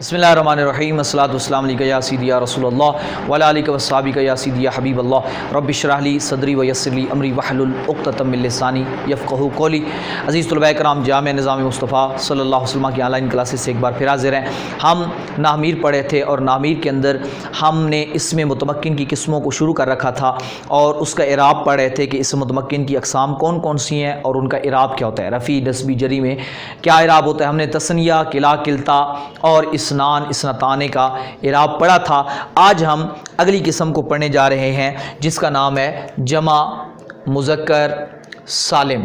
बिस्मिल्लाहिर्रहमानिर्रहीम अस्सलातु वस्सलामु अलैका या सीदी या रसूलल्लाह व अला आलिका व अस्हाबिका या सीदी या हबीबल्लाह रब्बि इश्रह ली सदरी व यस्सिर ली अमरी वहलुल उक़्दतम मिन लिसानी यफ़क़हू क़ौली। अज़ीज़ तुलबा कराम, जामिया निज़ाम मुस्तफ़ा सल्लल्लाहु अलैहि वसल्लम की ऑनलाइन क्लासेस से एक बार फिर हाज़िर हैं। हम नामीर पढ़े थे और नामीर के अंदर हमने इसमें मुतमक्किन की किस्मों को शुरू कर रखा था और उसका इराब पढ़ रहे थे कि इस मुतमक्किन की अक़साम कौन कौन सी हैं और उनका इराब क्या होता है। रफ़ी नस्बी जरी में क्या इराब होता है। हमने तस्निया, किला, किलता और इसनान, इसनताने का इराब पढ़ा था। आज हम अगली किस्म को पढ़ने जा रहे हैं जिसका नाम है जमा मुज़क्कर सालिम।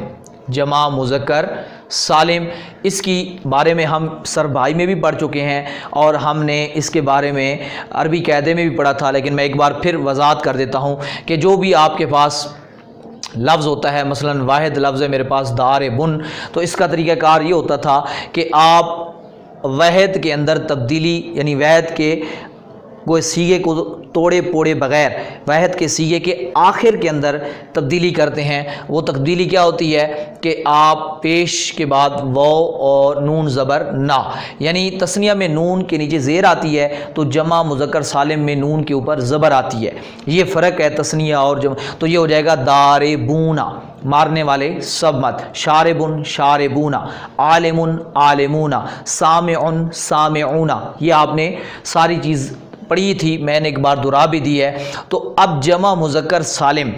जमा मुज़क्कर सालिम, इसकी बारे में हम सर भाई में भी पढ़ चुके हैं और हमने इसके बारे में अरबी कायदे में भी पढ़ा था, लेकिन मैं एक बार फिर वज़ाहत कर देता हूँ कि जो भी आपके पास लफ्ज़ होता है, मसलन वाहिद लफ्ज़ है मेरे पास दार बुन, तो इसका तरीक़ाकार ये होता था कि आप वहद के अंदर तब्दीली यानी वहद के कोई सीगे को तोड़े पोड़े बग़ैर वहद के सीगे के आखिर के अंदर तब्दीली करते हैं। वो तब्दीली क्या होती है कि आप पेश के बाद वाव और नून ज़बर ना, यानी तस्निया में नून के नीचे ज़ेर आती है तो जमा मुज़क्कर सालिम में नून के ऊपर ज़बर आती है। ये फ़र्क है तस्निया और जमा। तो ये हो जाएगा दारे बूना, मारने वाले सब मत, शारबुन शारबूना, आलिमुन आलिमूना, सामिउन सामिऊना। ये आपने सारी चीज़ पढ़ी थी, मैंने एक बार दुरा भी दी है। तो अब जमा मुज़क्कर सालिम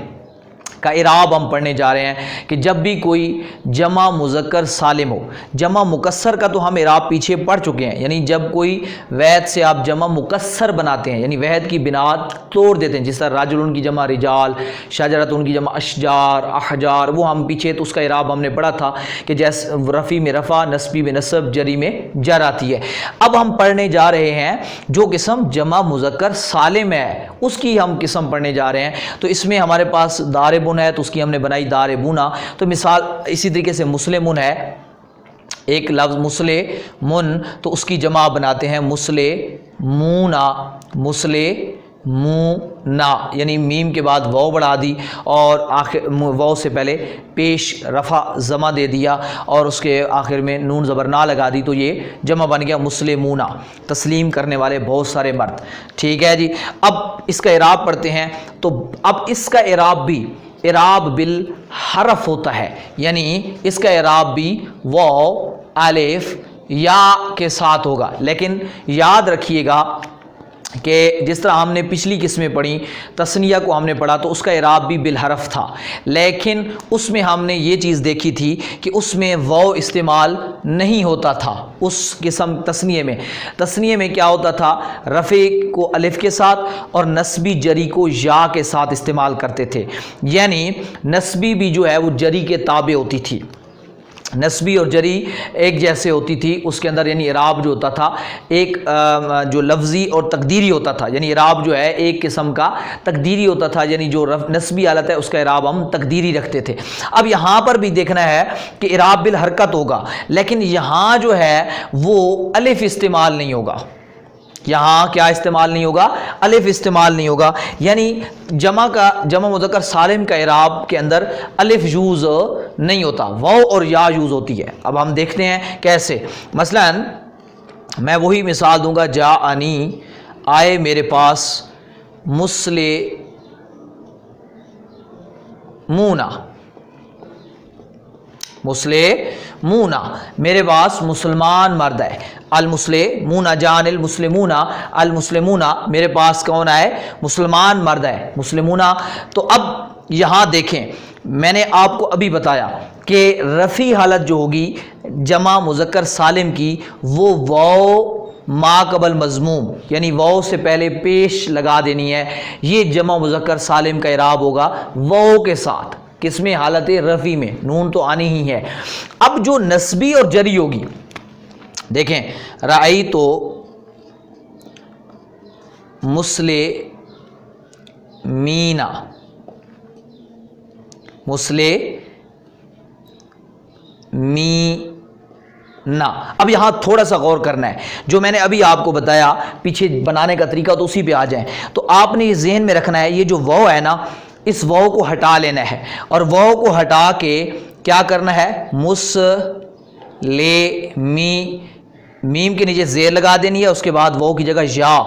का इराब हम पढ़ने जा रहे हैं कि जब भी कोई जमा मुज़क्कर सालिम हो, जमा मुकस्सर का तो हम इराब पीछे पढ़ चुके हैं, यानी जब कोई वैद से आप जमा मुकस्सर बनाते हैं यानी वैद की बिनात तोड़ देते हैं, जिस तरह राजुल की जमा रिजाल, शजरत उनकी जमा अशजार अहजार, वो हम पीछे तो उसका इराब हमने पढ़ा था कि जैसे रफ़ी में रफ़ा, नस्बी में नस्ब, जरी में जर आती है। अब हम पढ़ने जा रहे हैं जो किस्म जमा मुज़क्कर सालिम है उसकी हम किस्म पढ़ने जा रहे हैं। तो इसमें हमारे पास दार है तो उसकी हमने बनाई दार बुना। तो मिसाल इसी तरीके से मुस्लिमुन है, एक लफ्ज़ मुस्ले मुन, तो उसकी जमा बनाते हैं मुस्ले मूना, मुस्ले मूना, यानी मीम के बाद वाव बढ़ा दी और आखिर वाव से पहले पेश रफ़ा जमा दे दिया और उसके आखिर में नून ज़बर ना लगा दी, तो ये जमा बन गया मुस्लिमूना, तस्लीम करने वाले बहुत सारे मर्द। ठीक है जी। अब इसका इराब पढ़ते हैं। तो अब इसका इराब भी इराब बिल हरफ होता है, यानी इसका इराब भी वाव अलिफ या के साथ होगा। लेकिन याद रखिएगा कि जिस तरह हमने पिछली किस्में पढ़ी, तस्निया को हमने पढ़ा तो उसका इराब भी बिल हरफ था, लेकिन उसमें हमने ये चीज़ देखी थी कि उसमें वाव इस्तेमाल नहीं होता था। उस किस्म तस्निये में क्या होता था, रफ़े को अलिफ के साथ और नस्बी जरी को या के साथ इस्तेमाल करते थे, यानी नस्बी भी जो है वो जरी के ताबे होती थी, नस्बी और जरी एक जैसे होती थी उसके अंदर, यानी इराब जो होता था एक जो लफ्ज़ी और तकदीरी होता था, यानी इराब जो है एक किस्म का तकदीरी होता था, यानी जो नस्बी हालत है उसका इराब हम तकदीरी रखते थे। अब यहाँ पर भी देखना है कि इराब बिल हरकत होगा, लेकिन यहाँ जो है वो अलिफ इस्तेमाल नहीं होगा। यहाँ क्या इस्तेमाल नहीं होगा, अलिफ इस्तेमाल नहीं होगा, यानी जमा मुज़क्कर सालिम का इराब के अंदर अलिफ यूज़ नहीं होता, वाव और या यूज़ होती है। अब हम देखते हैं कैसे। मसलन मैं वही मिसाल दूंगा, जा अनी, आए मेरे पास, मुस्ले मूना, मुस्ले मूना मेरे पास मुसलमान मर्द है, अल मुस्ले मूना जान अल मुस्लिमूना, अल मुस्लिमूना मेरे पास कौन आए, मुसलमान मर्द है, मुस्लिमूना। तो अब यहाँ देखें, मैंने आपको अभी बताया कि रफ़ी हालत जो होगी जमा मुज़क्कर सालिम की वो वाव मा कबल मज़मूम, यानी वाव से पहले पेश लगा देनी है। ये जमा मुज़क्कर सालिम का इराब होगा वाव के साथ, किसमें, हालत रफ़ी में, नून तो आनी ही है। अब जो नस्बी और जरी होगी, देखें, राई तो मुस्ले मीना, मुस्ले मीना। अब यहां थोड़ा सा गौर करना है, जो मैंने अभी आपको बताया पीछे बनाने का तरीका, तो उसी पे आ जाएं। तो आपने ये ज़हन में रखना है, ये जो वाव है ना, इस वाव को हटा लेना है और वाव को हटा के क्या करना है, मुस ले मी मीम के नीचे जेर लगा देनी है, उसके बाद वो की जगह या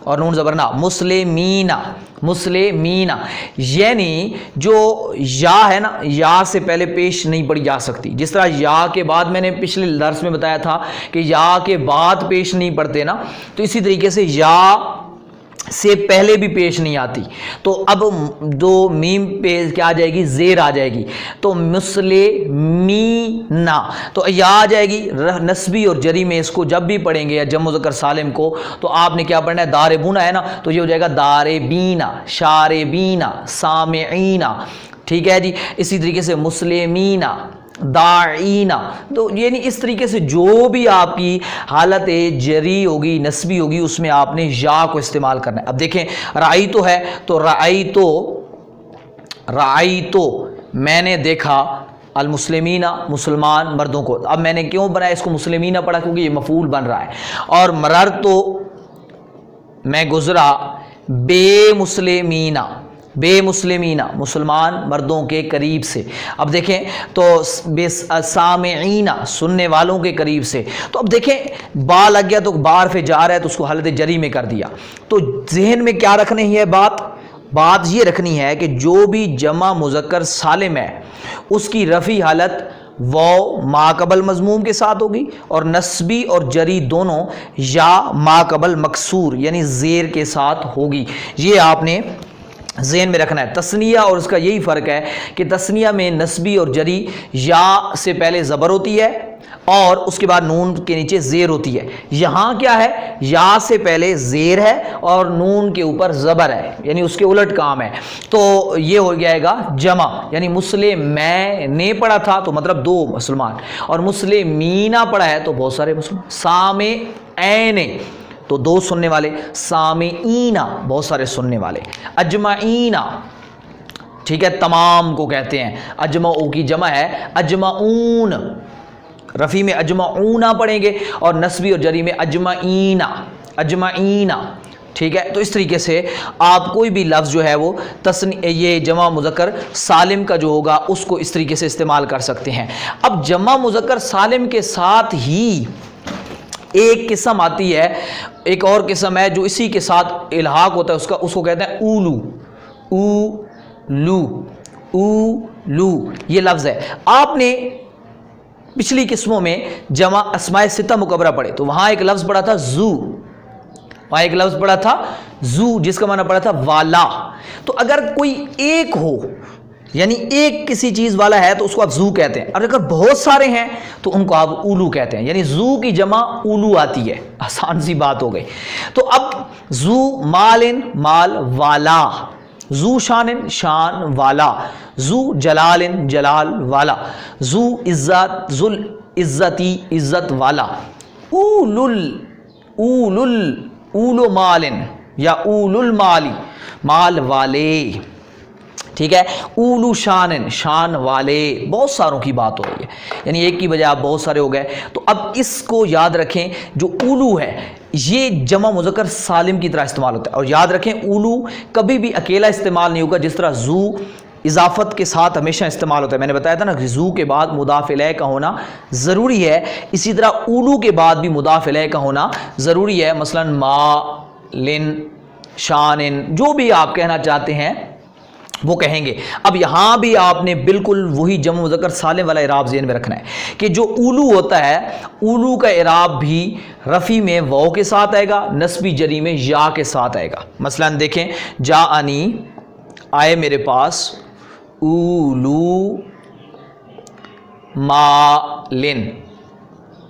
और नून ज़बर ना, मुस्लिमीना, मुस्लिमीना। यानी जो या है ना, या से पहले पेश नहीं पड़ी जा सकती। जिस तरह या के बाद, मैंने पिछले दर्स में बताया था कि या के बाद पेश नहीं पड़ते ना, तो इसी तरीके से या से पहले भी पेश नहीं आती। तो अब दो मीम पे क्या आ जाएगी, जेर आ जाएगी, तो मुस्लिमीना, तो या आ जाएगी। नस्बी और जरी में इसको जब भी पढ़ेंगे या जम मुज़क्कर सालिम को, तो आपने क्या पढ़ना है, दारे बुना है ना, तो ये हो जाएगा दारे बीना, शारे बीना, सामेईना। ठीक है जी। इसी तरीके से मुस्लिमीना, दाईना। तो यानी इस तरीके से जो भी आपकी हालत जरी होगी, नस्बी होगी, उसमें आपने या को इस्तेमाल करना है। अब देखें, राई तो है, तो राई तो मैंने देखा, अल मुस्लिमीना, मुसलमान मर्दों को। अब मैंने क्यों बनाया इसको मुस्लिमीना पढ़ा, क्योंकि ये मफूल बन रहा है। और मरर तो मैं गुजरा, बेमुस्लिमीना, बेमुस्लिमीना, मुसलमान मर्दों के करीब से। अब देखें तो सामेईना, सुनने वालों के करीब से। तो अब देखें, बा लग गया तो बार पे जा रहा है, तो उसको हालत जरी में कर दिया। तो जहन में क्या रखनी है, बात ये रखनी है कि जो भी जमा मुज़क्कर सालिम है उसकी रफ़ी हालत वो माकबल मज़मूम के साथ होगी, और नस्बी और जरी दोनों या माकबल मकसूर यानी ज़ेर के साथ होगी। ये आपने ज़हन में रखना है। तस्निया और उसका यही फ़र्क है कि तस्निया में नस्बी और जरी या से पहले ज़बर होती है और उसके बाद नून के नीचे ज़ेर होती है। यहाँ क्या है, या से पहले ज़ेर है और नून के ऊपर ज़बर है, यानी उसके उलट काम है। तो ये हो जाएगा जमा, यानी मुस्लिम मैंने पढ़ा था तो मतलब दो मुसलमान, और मुस्लिमीना पढ़ा है तो बहुत सारे मुसलमान। सामे ऐने तो दो सुनने वाले, सामीना बहुत सारे सुनने वाले, अजमाईना, ठीक है, तमाम को कहते हैं। अजमाऊ की जमा है अजमाऊन, रफ़ी में अजमाऊना पढ़ेंगे और नस्बी और जरी में अजमाईना, अजमाईना। ठीक है। तो इस तरीके से आप कोई भी लफ्ज़ जो है वो ये जमा मुज़क्कर सालिम का जो होगा उसको इस तरीके से इस्तेमाल कर सकते हैं। अब जमा मुज़क्कर सालिम के साथ ही एक किस्म आती है, एक और किस्म है जो इसी के साथ इल्हाक होता है, उसको कहते हैं ऊलू, ऊलू, ऊलू ये लफ्ज़ है। आपने पिछली किस्मों में जमा अस्माए सित्ता मुकबरा पढ़े तो वहाँ एक लफ्ज़ पढ़ा था जू, वहाँ एक लफ्ज़ पढ़ा था जू जिसका माना पड़ा था वाला। तो अगर कोई एक हो यानी एक किसी चीज़ वाला है तो उसको आप जू कहते हैं, और अगर बहुत सारे हैं तो उनको आप उलू कहते हैं, यानी जू की जमा उलू आती है। आसान सी बात हो गई। तो अब जू मालिन माल वाला, जू शानिन शान वाला, जू जलालिन जलाल वाला, जू इज्जत जुल इज्जती इज्जत वाला, उलुल उलुल उलो मालिन या उलुल माली माल वाले। ठीक है। उलू शान शान वाले, बहुत सारों की बात हो रही है, यानी एक की बजाय आप बहुत सारे हो गए। तो अब इसको याद रखें, जो उलू है ये जमा मुज़क्कर सालिम की तरह इस्तेमाल होता है। और याद रखें उलू कभी भी अकेला इस्तेमाल नहीं होगा, जिस तरह जू इजाफत के साथ हमेशा इस्तेमाल होता है। मैंने बताया था ना कि जू के बाद मुदाफ़ इलैह का होना ज़रूरी है, इसी तरह उलू के बाद भी मुदाफ़ इलैह का होना ज़रूरी है। मसलन मा लिन शानिन जो भी आप कहना चाहते हैं वो कहेंगे। अब यहाँ भी आपने बिल्कुल वही जम मुज़क्कर सालिम वाला इराब ज़हन में रखना है कि जो उलू होता है, उलू का इराब भी रफ़ी में वाव के साथ आएगा, नस्बी जरी में या के साथ आएगा। मसलन देखें, जा आनी आए मेरे पास, उलू मालिन,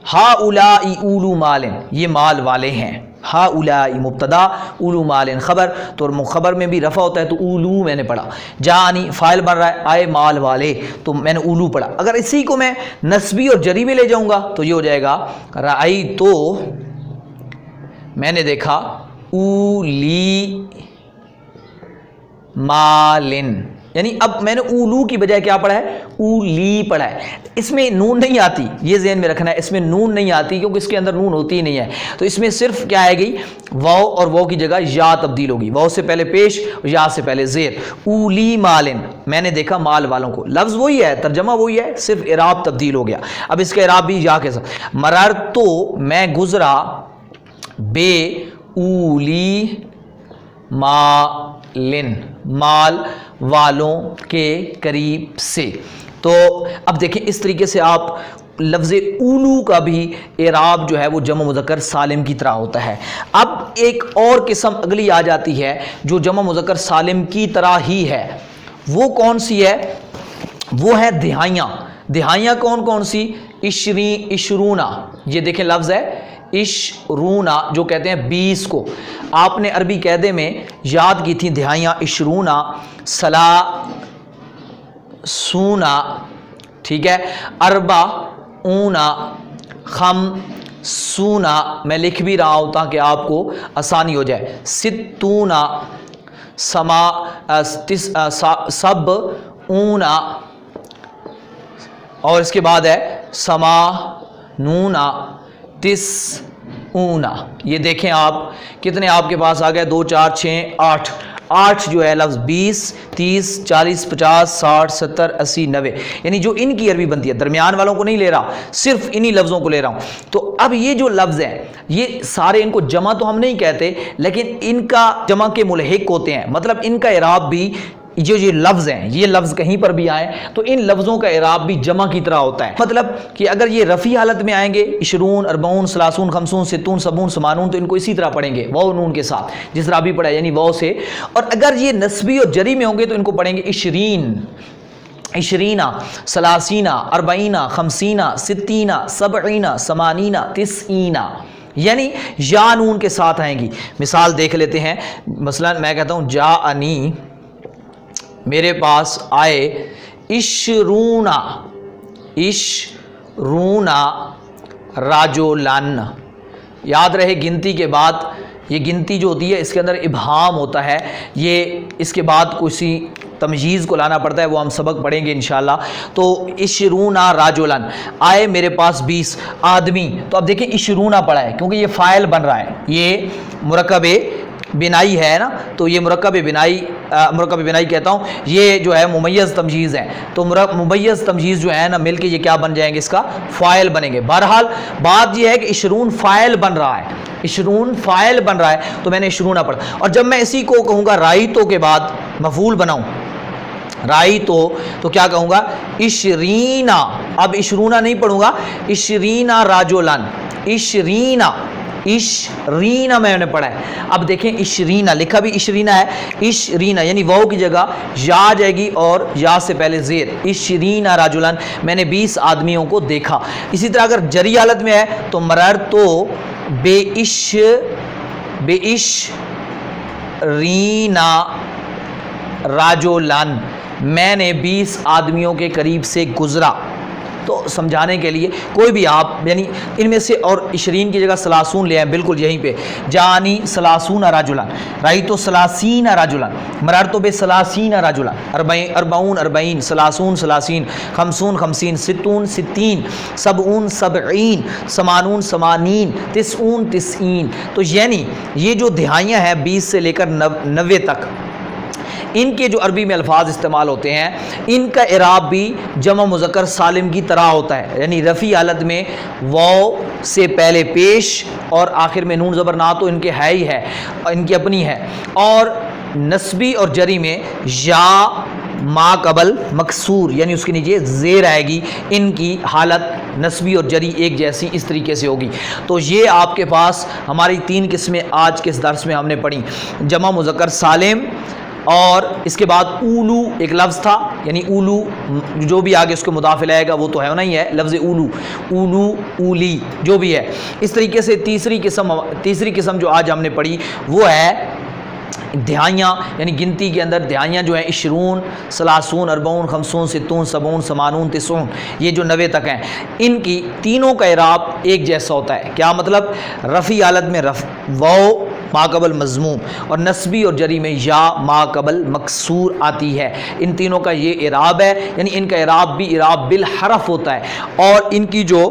हा उलाई उलू मालिन ये माल वाले हैं, हा उलाई मुब्तदा उलू मालिन खबर, तो खबर में भी रफ़ा होता है तो उलू मैंने पढ़ा। जानी फ़ाइल बन रहा है, आए माल वाले तो मैंने उलू पढ़ा। अगर इसी को मैं नस्बी और जरी में ले जाऊंगा तो ये हो जाएगा राई तो मैंने देखा, उली मालिन यानी अब मैंने उलू की बजाय क्या पढ़ा है, उली पढ़ा है। इसमें नून नहीं आती, ये ज़हन में रखना है, इसमें नून नहीं आती क्योंकि इसके अंदर नून होती ही नहीं है। तो इसमें सिर्फ क्या आएगी, वाव और वाव की जगह या तब्दील होगी, वाव से पहले पेश, या से पहले ज़ेर। उली मालिन, मैंने देखा माल वालों को, लफ्ज़ वही है, तर्जमा वही है, सिर्फ इराब तब्दील हो गया। अब इसका इराब भी या के साथ, मरर तो मैं गुजरा बे उली मालिन, माल वालों के करीब से। तो अब देखें इस तरीके से आप लफ्ज़ उलू का भी इराब जो है वो जमा मुज़क्कर सालिम की तरह होता है। अब एक और किस्म अगली आ जाती है जो जमा मुज़क्कर सालिम की तरह ही है, वो कौन सी है, वो है दिहाइयाँ। दिहाइयाँ कौन कौन सी, इशरूना, ये देखें लफ्ज़ है इशरूना, जो कहते हैं 20 को। आपने अरबी कायदे में याद की थी दिहाइयाँ, इशरूना, सला सूना, ठीक है, अरबा ऊना, खम सूना, मैं लिख भी रहा हूँ ताकि आपको आसानी हो जाए, सित्तूना, समा सब ऊना, और इसके बाद है समा नूना, तिस ऊना। ये देखें आप कितने आपके पास आ गए, 2 4 6 8, 8 जो है लफ्ज़ 20 30 40 50 60 70 80 90, यानी जो इनकी अरबी बनती है, दरमियान वालों को नहीं ले रहा, सिर्फ इन्हीं लफ्ज़ों को ले रहा हूँ। तो अब ये जो लफ्ज़ हैं ये सारे, इनको जमा तो हम नहीं कहते, लेकिन इनका जमा के मुल्हिक होते हैं, मतलब इनका इराब भी जो ये लफ्ज़ हैं, ये लफ्ज़ कहीं पर भी आए तो इन लफ्ज़ों का इराब भी जमा की तरह होता है। मतलब कि अगर ये रफ़ी हालत में आएंगे, इशरून, अरबऊन, सलासून, खमसून, सित्तून, सबून, समानून, तो इनको इसी तरह पढ़ेंगे, वाव नून के साथ, जिस तरह अभी पढ़ा यानी वाव से। और अगर ये नस्बी और जरी में होंगे तो इनको पढ़ेंगे इशरीन, इशरीना, सलासीना, अरबईना, खमसीना, सित्तीना, सबईना, समानीना, तिसईना, यानी या नून के साथ आएंगी। मिसाल देख लेते हैं, मसलन मैं कहता हूँ जा अनी, मेरे पास आए, इशरूना, इशरूना राजोलन। याद रहे गिनती के बाद, ये गिनती जो होती है इसके अंदर इब्हाम होता है, ये इसके बाद किसी तमयीज़ को लाना पड़ता है, वो हम सबक पढ़ेंगे इंशाल्लाह। तो इशरूना राजुलन, आए मेरे पास 20 आदमी। तो अब देखें इशरूना पड़ा है क्योंकि ये फ़ाइल बन रहा है, ये मुरक्कबे बिनाई है ना, तो ये मुरक्कब बिनाई कहता हूँ, ये जो है मुमय्यज़ तमयीज़ है। तो मुमय्यज़ तमयीज़ जो है ना मिलके ये क्या बन जाएंगे, इसका फ़ाइल बनेंगे। बहरहाल बात ये है कि इशरून फ़ाइल बन रहा है, इशरून फ़ाइल बन रहा है, तो मैंने इशरूना पढ़ा। और जब मैं इसी को कहूँगा राइतो के बाद मफ़ूल बनाऊँ, राई तो क्या कहूँगा, इशरीना। अब इशरूना नहीं पढ़ूंगा, इशरीना राजोलन, इशरीना, इशरीना मैंने पढ़ा है। अब देखें इशरीना लिखा भी इशरीना है, इशरीना यानी वाव की जगह या आ जाएगी और या से पहले ज़ेर, इशरीना राजुलन, मैंने 20 आदमियों को देखा। इसी तरह अगर जरी हालत में है तो मरर तो बेइश रीना राजुलन, मैंने 20 आदमियों के करीब से गुजरा। तो समझाने के लिए कोई भी आप यानी इनमें से, और इशरीन की जगह सलासून ले आए, बिल्कुल यहीं पे, जानी सलासून राजुलन, राई तो सलासीन राजुलन, मरार तो बे सलासीन राजुलन, अरबाउन अरबाइन, सलासून सलासीन, खमसून खमसीन, सित्तून सित्तीन, सबऊन सबईन, समानून समानीन, तिसऊन तिसईन। तो यानी ये जो दिहाइयाँ हैं 20 से लेकर 90 तक, इनके जो अरबी में अल्फाज इस्तेमाल होते हैं, इनका इराब भी जमा मुज़क्कर सालिम की तरह होता है, यानी रफ़ी हालत में वाव से पहले पेश और आखिर में नून ज़बर ना तो इनके है ही है, इनकी अपनी है, और नस्बी और जरी में या मा कबल मकसूर यानी उसके नीचे ज़ेर आएगी, इनकी हालत नस्बी और जरी एक जैसी इस तरीके से होगी। तो ये आपके पास हमारी 3 किस्में आज के इस दर्स में हमने पढ़ी, जमा मुज़क्कर सालिम, और इसके बाद उलू एक लफ्ज़ था, यानी उलू जो भी आगे उसके मुदाफ़िल आएगा वो तो है नहीं है, लफ्ज़ उलू, उलू उली जो भी है। इस तरीके से तीसरी किस्म जो आज हमने पढ़ी वो है दिहाइयाँ, यानी गिनती के अंदर दिहाइयाँ जो हैं इशरून, सलासून, अरबऊन, खमसून, सित्तून, सबऊन, समानून, तिसऊन, ये जो 90 तक हैं, इनकी तीनों का इराब एक जैसा होता है। क्या मतलब, रफ़ी हालत में वाव माकबल मज़मूम, और नस्बी और जरी में या माकबल मकसूर आती है। इन तीनों का ये इराब है, यानी इनका इराब भी इराब बिल हरफ होता है और इनकी जो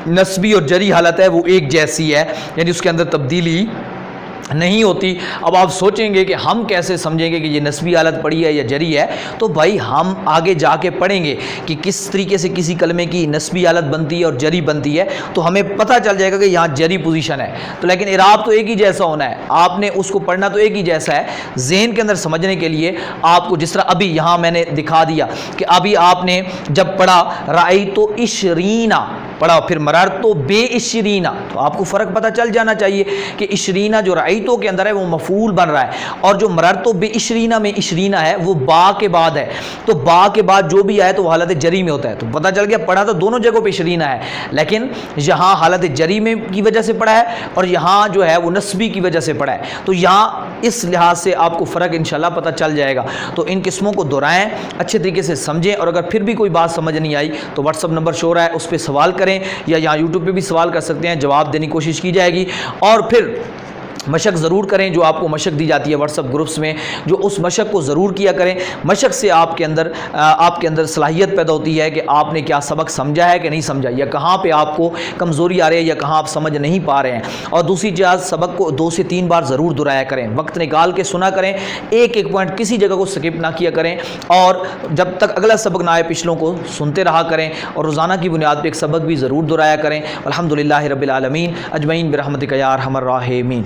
नस्बी और जरी हालत है वो एक जैसी है, यानी उसके अंदर तब्दीली नहीं होती। अब आप सोचेंगे कि हम कैसे समझेंगे कि ये नस्बी हालत पड़ी है या जरी है, तो भाई हम आगे जाके पढ़ेंगे कि किस तरीके से किसी कलमे की नस्बी हालत बनती है और जरी बनती है, तो हमें पता चल जाएगा कि यहाँ जरी पोजीशन है। तो लेकिन इराब तो एक ही जैसा होना है, आपने उसको पढ़ना तो एक ही जैसा है। ज़हन के अंदर समझने के लिए आपको जिस तरह अभी यहाँ मैंने दिखा दिया कि अभी आपने जब पढ़ा राई तो इशरीना पढ़ा, फिर मरर तो बे इशरीना, तो आपको फ़र्क पता चल जाना चाहिए कि इशरीना जो राइतों के अंदर है वो मफूल बन रहा है, और जो मरर तो बे इशरीना में इशरीना है वो बा के बाद है, तो बा के बाद जो भी आए तो वो हालत जरी में होता है। तो पता चल गया पढ़ा तो दोनों जगहों पे इशरीना है, लेकिन यहाँ हालत जरी में की वजह से पढ़ा है और यहाँ जो है वो नस्बी की वजह से पढ़ा है। तो यहाँ इस लिहाज से आपको फ़र्क इंशाल्लाह पता चल जाएगा। तो इन किस्मों को दोहराएं, अच्छे तरीके से समझें, और अगर फिर भी कोई बात समझ नहीं आई तो व्हाट्सअप नंबर शो रहा है, उस पर सवाल करें, या यहाँ यूट्यूब पे भी सवाल कर सकते हैं, जवाब देने की कोशिश की जाएगी। और फिर मशक ज़रूर करें, जो आपको मशक दी जाती है व्हाट्सअप ग्रुप्स में, जो उस मशक को ज़रूर किया करें। मशक से आपके अंदर सलाहियत पैदा होती है कि आपने क्या सबक समझा है कि नहीं समझा, या कहाँ पे आपको कमज़ोरी आ रही है या कहाँ आप समझ नहीं पा रहे हैं। और दूसरी चीज़, सबक को 2 से 3 बार ज़रूर दोहराया करें, वक्त निकाल के सुना करें, एक एक पॉइंट किसी जगह को स्किप ना किया करें, और जब तक अगला सबक ना आए पिछलों को सुनते रहा करें, और रोज़ाना की बुनियाद पर एक सबक भी ज़रूर दोहराया करें। अल्हम्दुलिल्लाहि रब्बिल आलमीन अजमईन बिरहमतिका या अरहमर राहिमीन।